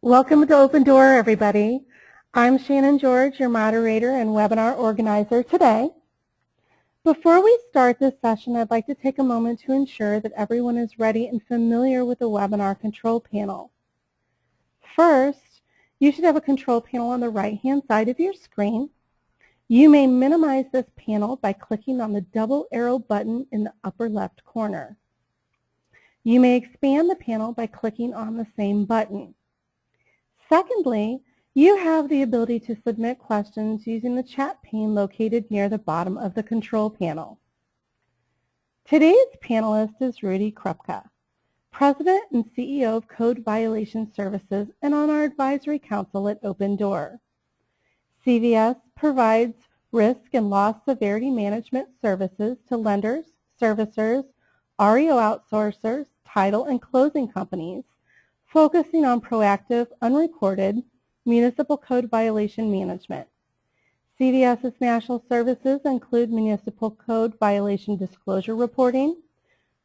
Welcome to Open Door, everybody. I'm Shannon George, your moderator and webinar organizer today. Before we start this session, I'd like to take a moment to ensure that everyone is ready and familiar with the webinar control panel. First, you should have a control panel on the right-hand side of your screen. You may minimize this panel by clicking on the double arrow button in the upper left corner. You may expand the panel by clicking on the same button. Secondly, you have the ability to submit questions using the chat pane located near the bottom of the control panel. Today's panelist is Rudy Krupka, President and CEO of Code Violation Services and on our advisory council at Open Door. CVS provides risk and loss severity management services to lenders, servicers, REO outsourcers, title and closing companies, focusing on proactive, unrecorded municipal code violation management. CVS's national services include municipal code violation disclosure reporting,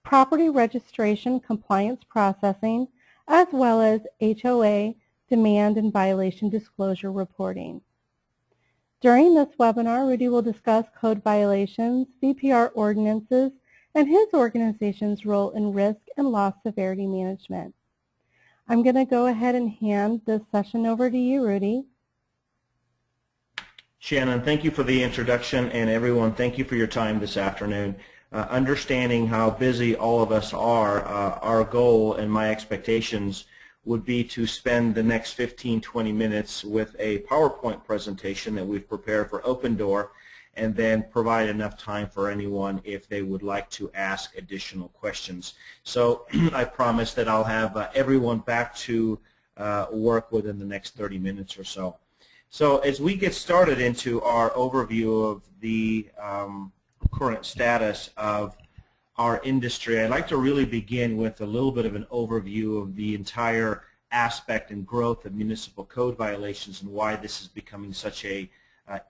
property registration compliance processing, as well as HOA demand and violation disclosure reporting. During this webinar, Rudy will discuss code violations, VPR ordinances, and his organization's role in risk and loss severity management. I'm going to go ahead and hand this session over to you, Rudy. Shannon, thank you for the introduction, and everyone, thank you for your time this afternoon. Understanding how busy all of us are, our goal and my expectations would be to spend the next 15-20 minutes with a PowerPoint presentation that we've prepared for Open Door, and then provide enough time for anyone if they would like to ask additional questions. So I promise that I'll have everyone back to work within the next 30 minutes or so. So as we get started into our overview of the current status of our industry, I'd like to really begin with a little bit of an overview of the entire aspect and growth of municipal code violations and why this is becoming such a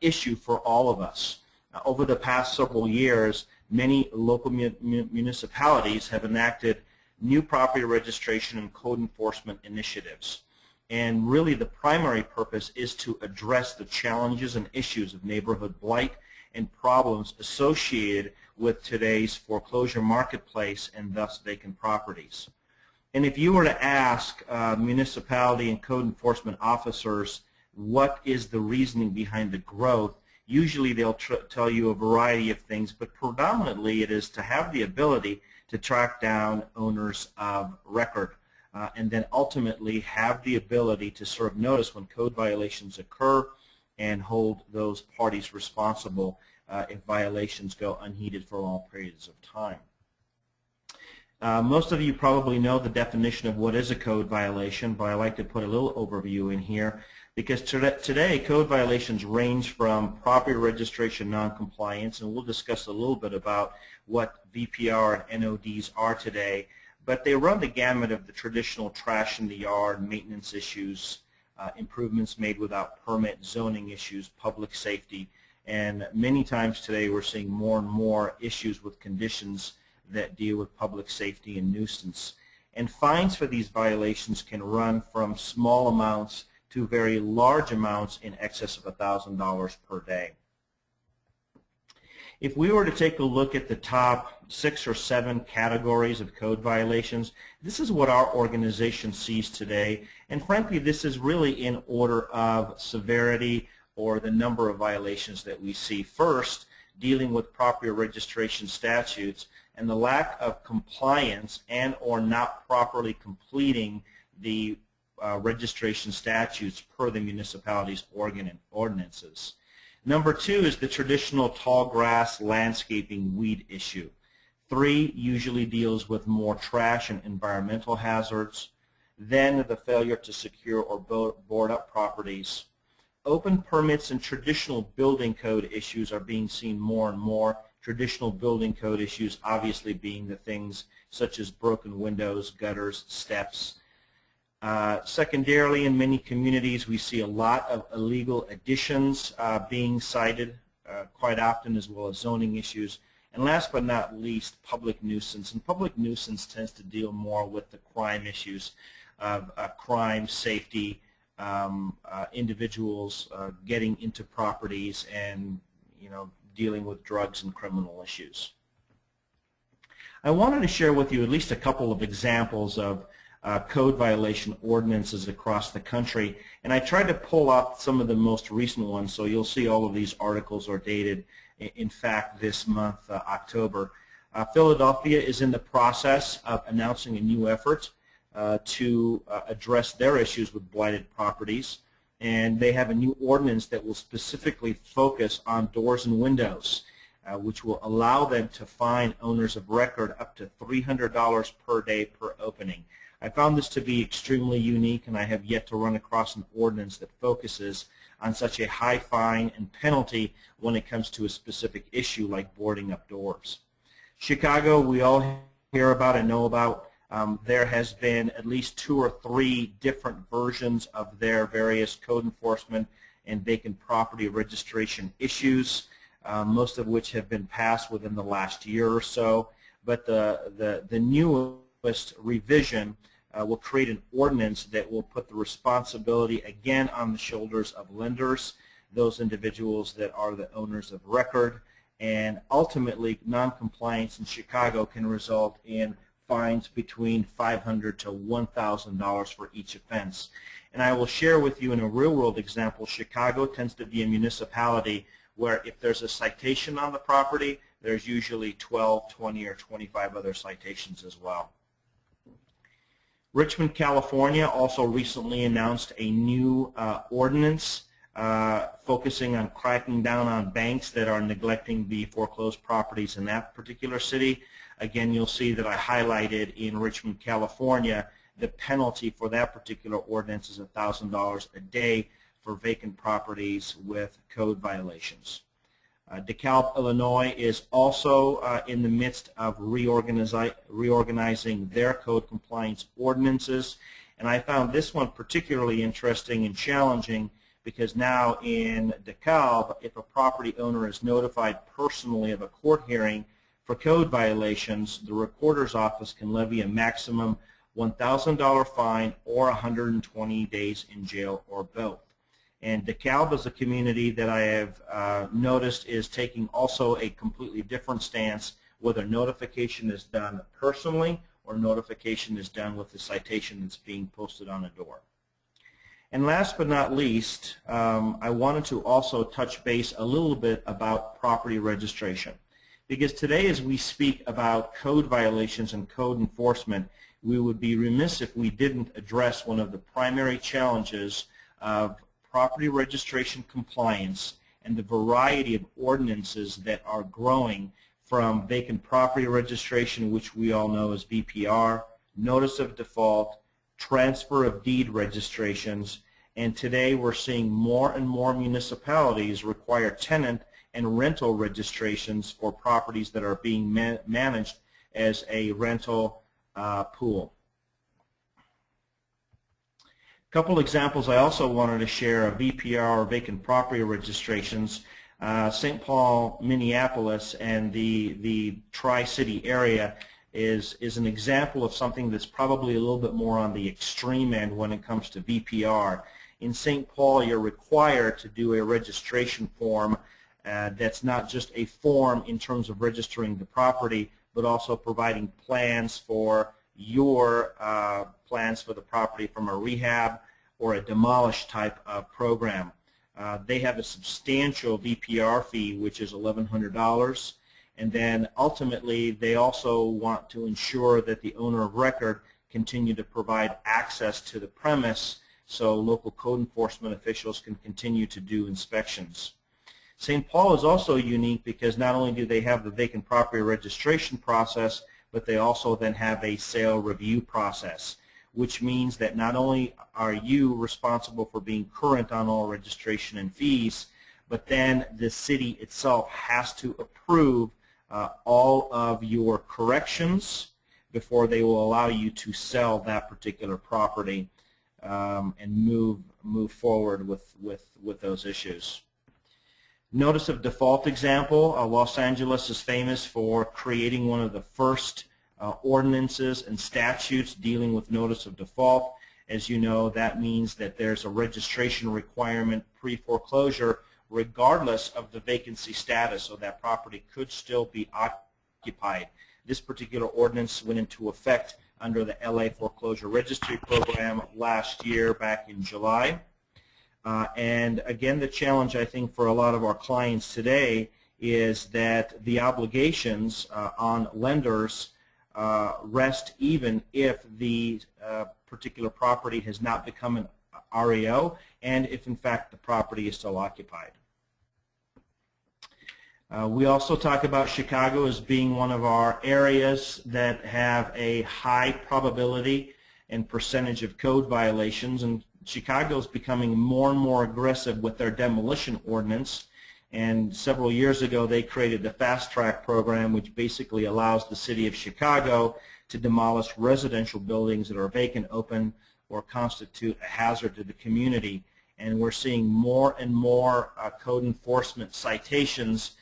issue for all of us. Over the past several years, many local municipalities have enacted new property registration and code enforcement initiatives. And really the primary purpose is to address the challenges and issues of neighborhood blight and problems associated with today's foreclosure marketplace and thus vacant properties. And if you were to ask municipality and code enforcement officers what is the reasoning behind the growth, usually they'll tell you a variety of things, but predominantly it is to have the ability to track down owners of record and then ultimately have the ability to serve notice when code violations occur and hold those parties responsible if violations go unheeded for long periods of time. Most of you probably know the definition of what is a code violation, but I like to put a little overview in here. Because today, code violations range from property registration noncompliance, and we'll discuss a little bit about what VPR and NODs are today, but they run the gamut of the traditional trash in the yard, maintenance issues, improvements made without permit, zoning issues, public safety, and many times today we're seeing more and more issues with conditions that deal with public safety and nuisance. And fines for these violations can run from small amounts to very large amounts in excess of $1,000 per day. If we were to take a look at the top 6 or 7 categories of code violations, this is what our organization sees today, and frankly this is really in order of severity or the number of violations that we see. First, dealing with property registration statutes and the lack of compliance and or not properly completing the registration statutes per the municipality's ordinances. Number 2 is the traditional tall grass landscaping weed issue. 3 usually deals with more trash and environmental hazards. Then the failure to secure or board up properties. Open permits and traditional building code issues are being seen more and more. Traditional building code issues obviously being the things such as broken windows, gutters, steps. Secondarily, in many communities, we see a lot of illegal additions being cited quite often, as well as zoning issues. And last but not least, public nuisance. And public nuisance tends to deal more with the crime issues. of crime, safety, individuals getting into properties and dealing with drugs and criminal issues. I wanted to share with you at least a couple of examples of code violation ordinances across the country, and I tried to pull up some of the most recent ones, so you'll see all of these articles are dated, in fact, this month, October. Philadelphia is in the process of announcing a new effort to address their issues with blighted properties, and they have a new ordinance that will specifically focus on doors and windows, which will allow them to fine owners of record up to $300 per day per opening. I found this to be extremely unique, and I have yet to run across an ordinance that focuses on such a high fine and penalty when it comes to a specific issue like boarding up doors. Chicago, we all hear about and know about. There has been at least 2 or 3 different versions of their various code enforcement and vacant property registration issues, most of which have been passed within the last year or so. But the newest revision will create an ordinance that will put the responsibility again on the shoulders of lenders, those individuals that are the owners of record, and ultimately noncompliance in Chicago can result in fines between $500 to $1,000 for each offense. And I will share with you in a real-world example, Chicago tends to be a municipality where if there's a citation on the property, there's usually 12, 20, or 25 other citations as well. Richmond, California also recently announced a new ordinance focusing on cracking down on banks that are neglecting the foreclosed properties in that particular city. Again, you'll see that I highlighted in Richmond, California, the penalty for that particular ordinance is $1,000 a day for vacant properties with code violations. DeKalb, Illinois is also in the midst of reorganizing their code compliance ordinances, and I found this one particularly interesting and challenging because now in DeKalb, if a property owner is notified personally of a court hearing for code violations, the recorder's office can levy a maximum $1,000 fine or 120 days in jail or both. And DeKalb is a community that I have noticed is taking also a completely different stance, whether notification is done personally or notification is done with the citation that's being posted on a door. And last but not least, I wanted to also touch base a little bit about property registration. Because today as we speak about code violations and code enforcement, we would be remiss if we didn't address one of the primary challenges of property registration compliance and the variety of ordinances that are growing from vacant property registration, which we all know as VPR, notice of default, transfer of deed registrations, and today we're seeing more and more municipalities require tenant and rental registrations for properties that are being managed as a rental pool. A couple examples I also wanted to share of VPR or vacant property registrations. St. Paul, Minneapolis, and the Tri-City area is an example of something that's probably a little bit more on the extreme end when it comes to VPR. In St. Paul, you're required to do a registration form that's not just a form in terms of registering the property, but also providing plans for your plans for the property from a rehab or a demolish type of program. They have a substantial VPR fee, which is $1,100, and then ultimately they also want to ensure that the owner of record continue to provide access to the premise so local code enforcement officials can continue to do inspections. St. Paul is also unique because not only do they have the vacant property registration process, but they also then have a sale review process, which means that not only are you responsible for being current on all registration and fees, but then the city itself has to approve all of your corrections before they will allow you to sell that particular property and move forward with those issues. Notice of default example, Los Angeles is famous for creating one of the first ordinances and statutes dealing with notice of default. As you know, that means that there's a registration requirement pre-foreclosure regardless of the vacancy status, so that property could still be occupied. This particular ordinance went into effect under the LA Foreclosure Registry Program last year back in July. And again, the challenge I think for a lot of our clients today is that the obligations on lenders rest even if the particular property has not become an REO and if in fact the property is still occupied. We also talk about Chicago as being one of our areas that have a high probability and percentage of code violations, and Chicago is becoming more and more aggressive with their demolition ordinance. And several years ago they created the fast track program, which basically allows the city of Chicago to demolish residential buildings that are vacant, open, or constitute a hazard to the community. And we're seeing more and more code enforcement citations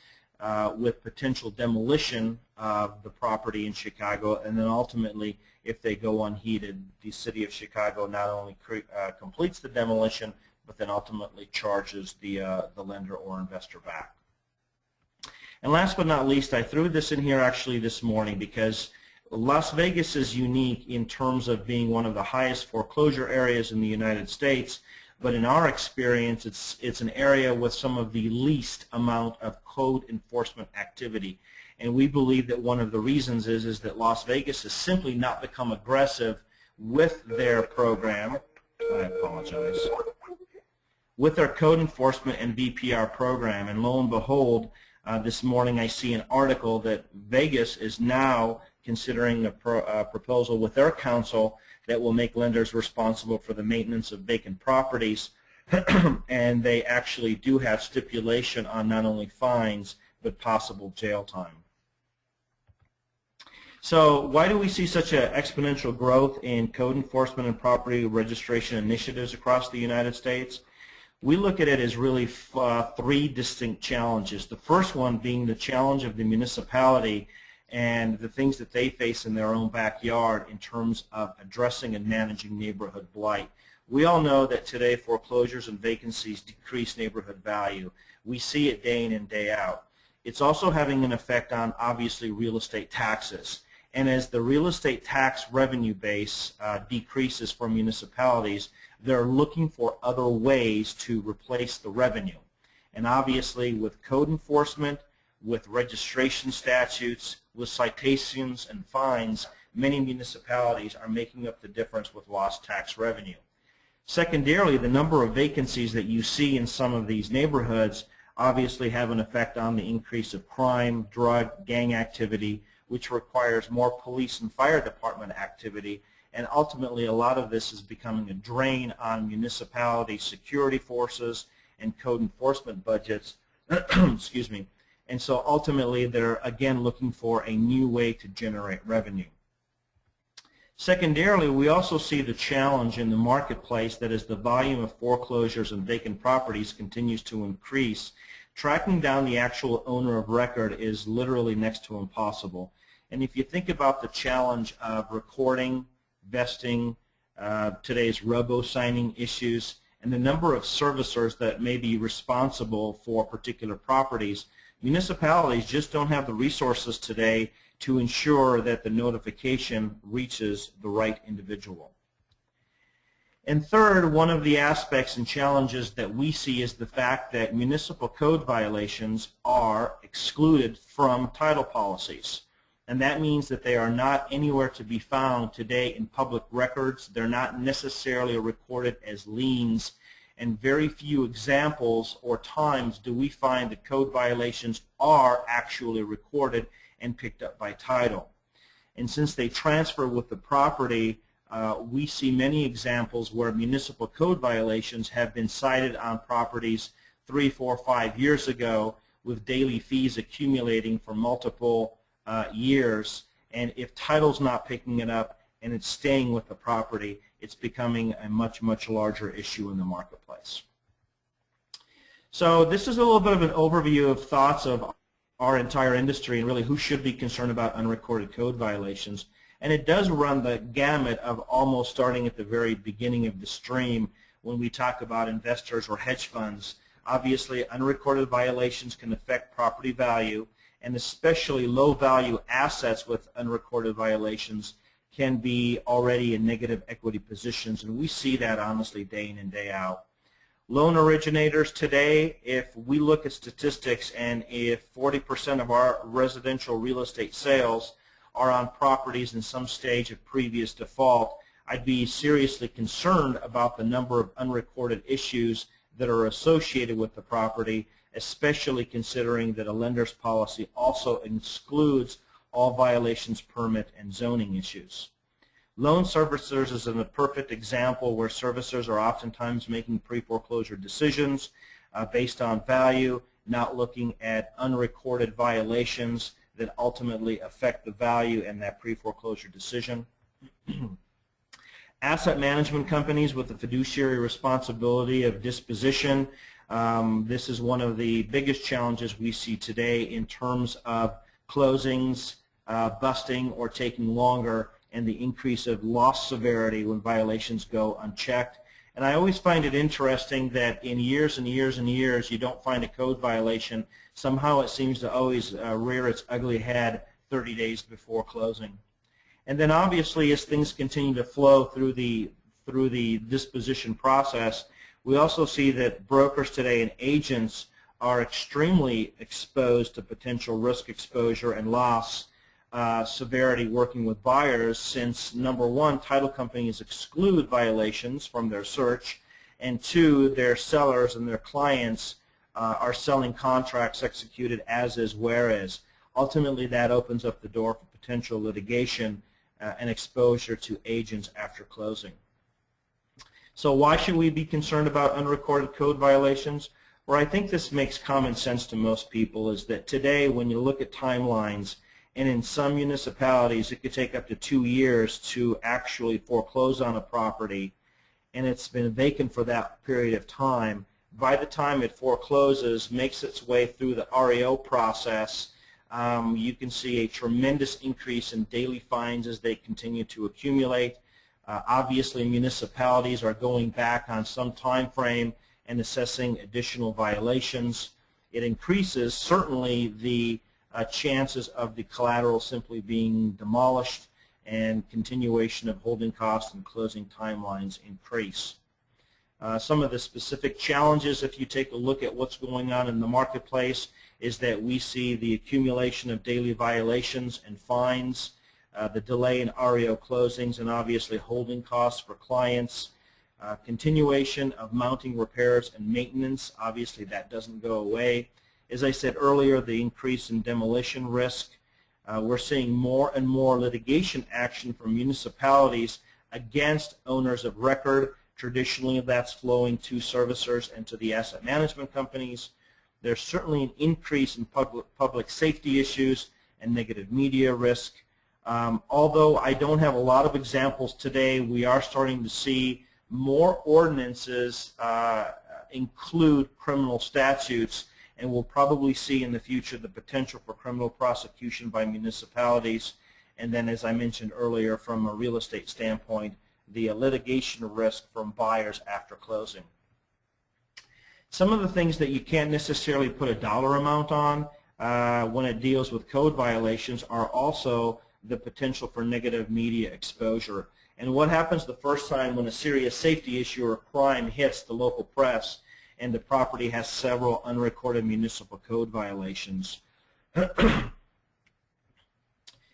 with potential demolition of the property in Chicago, and then ultimately, if they go unheeded, the city of Chicago not only completes the demolition, but then ultimately charges the lender or investor back. And last but not least, I threw this in here actually this morning because Las Vegas is unique in terms of being one of the highest foreclosure areas in the United States, but in our experience, it's an area with some of the least amount of code enforcement activity. And we believe that one of the reasons is that Las Vegas has simply not become aggressive with their program. I apologize. With their code enforcement and VPR program. And lo and behold, this morning I see an article that Vegas is now considering a proposal with their council that will make lenders responsible for the maintenance of vacant properties, and they actually do have stipulation on not only fines but possible jail time. So why do we see such an exponential growth in code enforcement and property registration initiatives across the United States? We look at it as really three distinct challenges. The first one being the challenge of the municipality and the things that they face in their own backyard in terms of addressing and managing neighborhood blight. We all know that today foreclosures and vacancies decrease neighborhood value. We see it day in and day out. It's also having an effect on, obviously, real estate taxes. And as the real estate tax revenue base decreases for municipalities, they're looking for other ways to replace the revenue. And obviously, with code enforcement, with registration statutes, with citations and fines, many municipalities are making up the difference with lost tax revenue. Secondarily, the number of vacancies that you see in some of these neighborhoods obviously have an effect on the increase of crime, drug, gang activity, which requires more police and fire department activity, and ultimately a lot of this is becoming a drain on municipality security forces and code enforcement budgets. Excuse me. And so ultimately they're again looking for a new way to generate revenue. Secondarily, we also see the challenge in the marketplace that as the volume of foreclosures and vacant properties continues to increase, tracking down the actual owner of record is literally next to impossible. And if you think about the challenge of recording, vesting, today's robo-signing issues, and the number of servicers that may be responsible for particular properties, municipalities just don't have the resources today to ensure that the notification reaches the right individual. And third, one of the aspects and challenges that we see is the fact that municipal code violations are excluded from title policies. And that means that they are not anywhere to be found today in public records. They're not necessarily recorded as liens. And very few examples or times do we find that code violations are actually recorded and picked up by title. And since they transfer with the property, we see many examples where municipal code violations have been cited on properties 3, 4, 5 years ago with daily fees accumulating for multiple years. And if title's not picking it up and it's staying with the property, it's becoming a much, much larger issue in the marketplace. So this is a little bit of an overview of thoughts of our entire industry and really who should be concerned about unrecorded code violations. And it does run the gamut of almost starting at the very beginning of the stream when we talk about investors or hedge funds. Obviously, unrecorded violations can affect property value, and especially low-value assets with unrecorded violations can be already in negative equity positions, and we see that honestly day in and day out. Loan originators today, if we look at statistics and if 40% of our residential real estate sales are on properties in some stage of previous default, I'd be seriously concerned about the number of unrecorded issues that are associated with the property, especially considering that a lender's policy also excludes all violations, permit, and zoning issues. Loan servicers is a perfect example where servicers are oftentimes making pre-foreclosure decisions based on value, not looking at unrecorded violations that ultimately affect the value and that pre-foreclosure decision. Asset management companies with the fiduciary responsibility of disposition. This is one of the biggest challenges we see today in terms of closings, busting, or taking longer, and the increase of loss severity when violations go unchecked. And I always find it interesting that in years and years and years you don't find a code violation. Somehow it seems to always rear its ugly head 30 days before closing. And then obviously as things continue to flow through the disposition process, we also see that brokers today and agents are extremely exposed to potential risk exposure and loss severity working with buyers, since number one, title companies exclude violations from their search, and two, their sellers and their clients are selling contracts executed as is, whereas. Ultimately that opens up the door for potential litigation and exposure to agents after closing. So why should we be concerned about unrecorded code violations? Where I think this makes common sense to most people is that today when you look at timelines, and in some municipalities it could take up to 2 years to actually foreclose on a property, and it's been vacant for that period of time. By the time it forecloses, makes its way through the REO process, you can see a tremendous increase in daily fines as they continue to accumulate. Obviously municipalities are going back on some time frame and assessing additional violations. It increases certainly the chances of the collateral simply being demolished, and continuation of holding costs and closing timelines increase. Some of the specific challenges, if you take a look at what's going on in the marketplace, is that we see the accumulation of daily violations and fines, the delay in REO closings, and obviously holding costs for clients, continuation of mounting repairs and maintenance. Obviously that doesn't go away. As I said earlier, the increase in demolition risk. We're seeing more and more litigation action from municipalities against owners of record. Traditionally, that's flowing to servicers and to the asset management companies. There's certainly an increase in public safety issues and negative media risk. Although I don't have a lot of examples today, we are starting to see more ordinances include criminal statutes, and we'll probably see in the future the potential for criminal prosecution by municipalities. And then, as I mentioned earlier, from a real estate standpoint, the litigation risk from buyers after closing. Some of the things that you can't necessarily put a dollar amount on when it deals with code violations are also the potential for negative media exposure. And what happens the first time when a serious safety issue or crime hits the local press and the property has several unrecorded municipal code violations?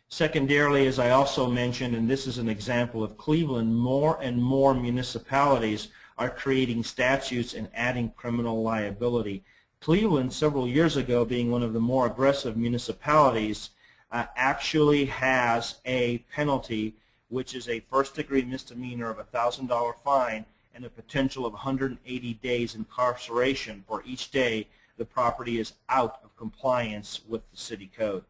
Secondarily, as I also mentioned, and this is an example of Cleveland, more and more municipalities are creating statutes and adding criminal liability. Cleveland, several years ago, being one of the more aggressive municipalities, actually has a penalty, which is a first-degree misdemeanor of a $1,000 fine and a potential of 180 days incarceration for each day the property is out of compliance with the city code.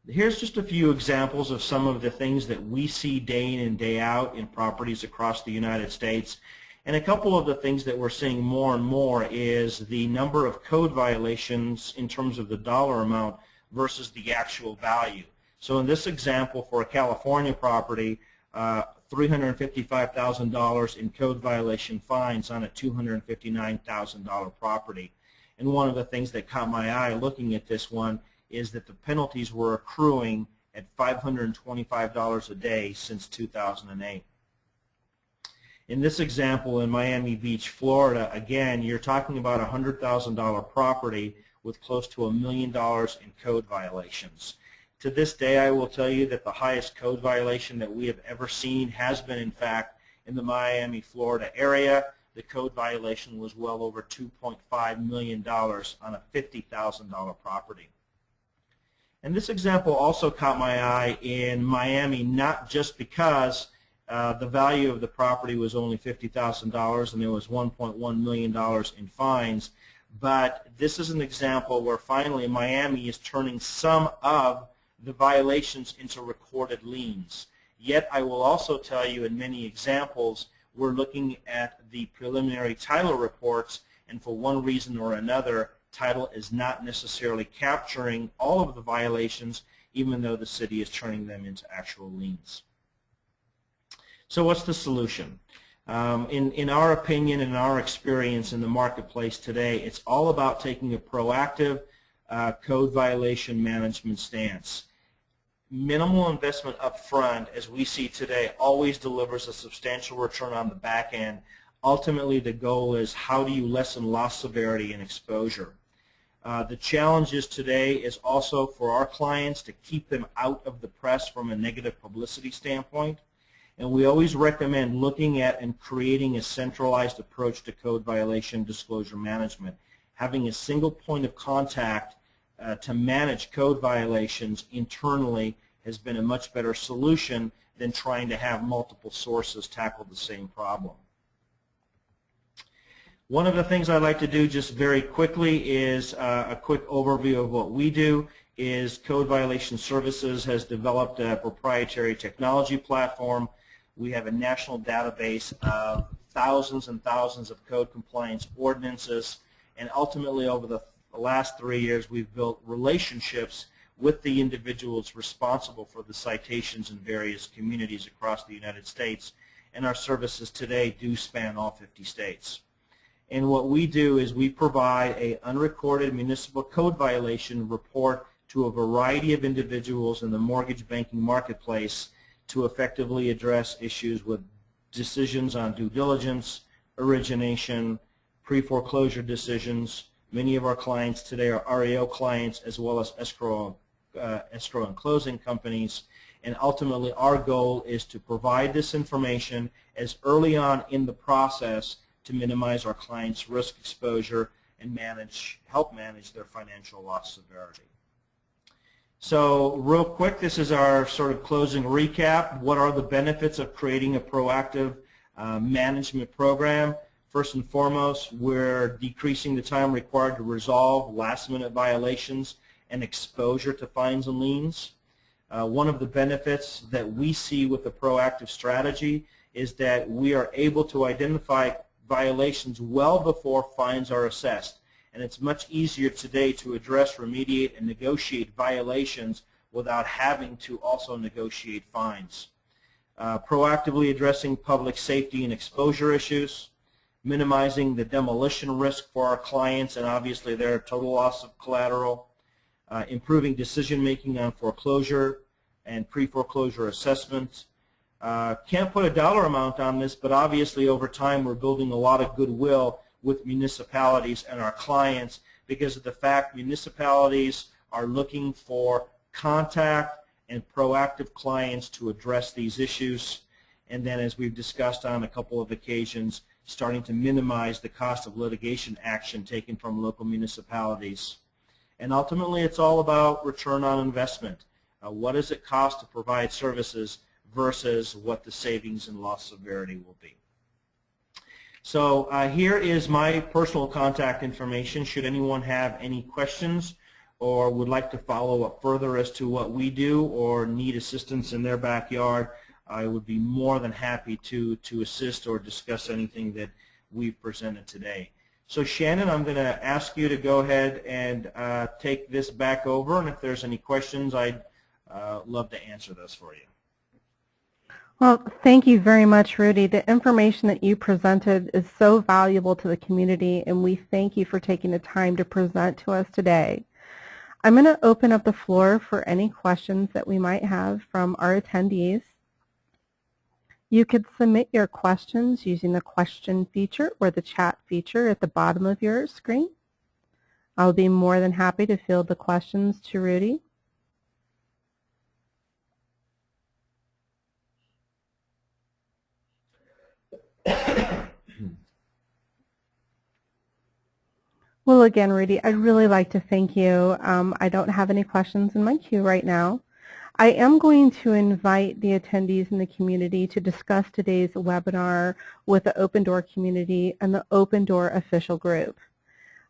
Here's just a few examples of some of the things that we see day in and day out in properties across the United States. And a couple of the things that we're seeing more and more is the number of code violations in terms of the dollar amount versus the actual value. So in this example, for a California property, $355,000 in code violation fines on a $259,000 property. And one of the things that caught my eye looking at this one is that the penalties were accruing at $525 a day since 2008. In this example in Miami Beach, Florida, again, you're talking about a $100,000 property with close to $1 million in code violations. To this day, I will tell you that the highest code violation that we have ever seen has been, in fact, in the Miami, Florida area. The code violation was well over $2.5 million on a $50,000 property. And this example also caught my eye in Miami, not just because the value of the property was only $50,000 and there was $1.1 million in fines, but this is an example where finally Miami is turning some of the violations into recorded liens. Yet I will also tell you in many examples we're looking at the preliminary title reports, and for one reason or another title is not necessarily capturing all of the violations, even though the city is turning them into actual liens. So what's the solution? In our opinion, in our experience in the marketplace today, it's all about taking a proactive code violation management stance. Minimal investment up front, as we see today, always delivers a substantial return on the back end. Ultimately, the goal is how do you lessen loss severity and exposure. The challenge is today is also for our clients to keep them out of the press from a negative publicity standpoint. And we always recommend looking at and creating a centralized approach to code violation disclosure management. Having a single point of contact to manage code violations internally has been a much better solution than trying to have multiple sources tackle the same problem. One of the things I'd like to do just very quickly is a quick overview of what we do. Is Code Violation Services has developed a proprietary technology platform. We have a national database of thousands and thousands of code compliance ordinances, and ultimately over the last 3 years we've built relationships with the individuals responsible for the citations in various communities across the United States, and our services today do span all 50 states. And what we do is we provide an unrecorded municipal code violation report to a variety of individuals in the mortgage banking marketplace to effectively address issues with decisions on due diligence, origination, pre-foreclosure decisions. Many of our clients today are REO clients as well as escrow and closing companies. And ultimately our goal is to provide this information as early on in the process to minimize our clients' risk exposure and help manage their financial loss severity. So real quick, this is our sort of closing recap. What are the benefits of creating a proactive management program? First and foremost, we're decreasing the time required to resolve last-minute violations and exposure to fines and liens. One of the benefits that we see with the proactive strategy is that we are able to identify violations well before fines are assessed. And it's much easier today to address, remediate, and negotiate violations without having to also negotiate fines. Proactively addressing public safety and exposure issues, minimizing the demolition risk for our clients and obviously their total loss of collateral, improving decision-making on foreclosure and pre-foreclosure assessments. Can't put a dollar amount on this, but obviously over time we're building a lot of goodwill with municipalities and our clients because of the fact municipalities are looking for contact and proactive clients to address these issues, and then as we've discussed on a couple of occasions, starting to minimize the cost of litigation action taken from local municipalities. And ultimately it's all about return on investment. What does it cost to provide services versus what the savings and loss severity will be. So here is my personal contact information. Should anyone have any questions or would like to follow up further as to what we do or need assistance in their backyard, I would be more than happy to assist or discuss anything that we've presented today. So Shannon, I'm going to ask you to go ahead and take this back over, and if there's any questions, I'd love to answer those for you. Well, thank you very much, Rudy. The information that you presented is so valuable to the community, and we thank you for taking the time to present to us today. I'm going to open up the floor for any questions that we might have from our attendees. You could submit your questions using the question feature or the chat feature at the bottom of your screen. I'll be more than happy to field the questions to Rudy. Well, again, Rudy, I'd really like to thank you. I don't have any questions in my queue right now. I am going to invite the attendees in the community to discuss today's webinar with the Open Door community and the Open Door official group.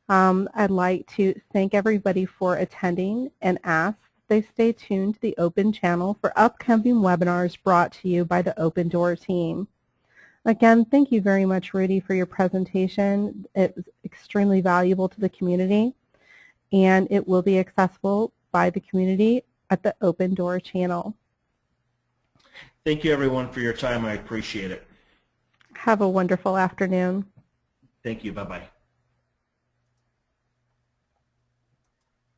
I'd like to thank everybody for attending and ask that they stay tuned to the Open channel for upcoming webinars brought to you by the Open Door team. Again, thank you very much, Rudy, for your presentation. It was extremely valuable to the community, and it will be accessible by the community at the Open Door channel. Thank you, everyone, for your time. I appreciate it. Have a wonderful afternoon. Thank you. Bye-bye.